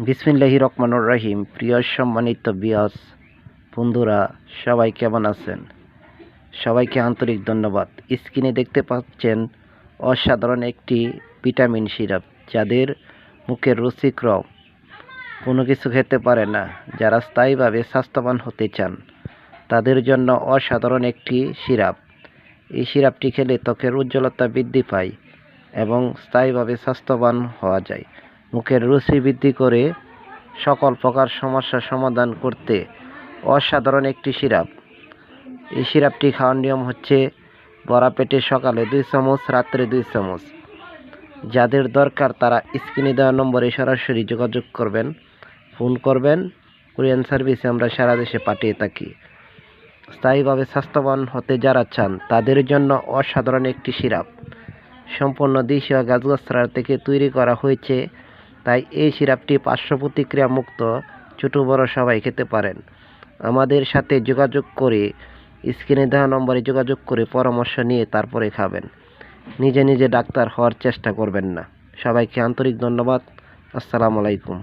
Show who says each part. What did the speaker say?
Speaker 1: বিসমিল্লাহির রহমানির রহিম। প্রিয় সম্মানিত ভিউয়ার্স বন্ধুরা, সবাই কেমন আছেন? সবাইকে আন্তরিক ধন্যবাদ। স্ক্রিনে দেখতে পাচ্ছেন অসাধারণ একটি ভিটামিন সিরাপ। যাদের মুখের রুচিকর কোনো কিছু খেতে পারে না, যারা স্থায়ীভাবে স্বাস্থ্যবান হতে চান, তাদের জন্য অসাধারণ একটি সিরাপ। এই সিরাপটি খেলে ত্বকের উজ্জ্বলতা বৃদ্ধি পায় এবং স্থায়ীভাবে স্বাস্থ্যবান হওয়া যায়। মুখের রুচি বৃদ্ধি করে সকল প্রকার সমস্যার সমাধান করতে অসাধারণ একটি সিরাপ। এই সিরাপটি খাওয়ার নিয়ম হচ্ছে ভরা পেটে সকালে 2 চামচ, রাত্রে 2 চামচ। যাদের দরকার তারা স্ক্রিনে দেওয়া নম্বরে সরাসরি যোগাযোগ করবেন, ফোন করবেন। কুরিয়ার সার্ভিসে আমরা সারা দেশে পাঠিয়ে থাকি। স্থায়ীভাবে স্বাস্থ্যবান হতে যারা চান তাদের জন্য অসাধারণ একটি সিরাপ। সম্পূর্ণ দেশীয় গাছগাছরা থেকে তৈরি করা হয়েছে, তাই এই সিরাপটি পার্শ্ব প্রতিক্রিয়া মুক্ত, ছোটো বড় সবাই খেতে পারেন। আমাদের সাথে যোগাযোগ করে স্ক্রিনে দেওয়া নম্বরে যোগাযোগ করে পরামর্শ নিয়ে তারপরে খাবেন। নিজে নিজে ডাক্তার হওয়ার চেষ্টা করবেন না। সবাইকে আন্তরিক ধন্যবাদ। আসসালামু আলাইকুম।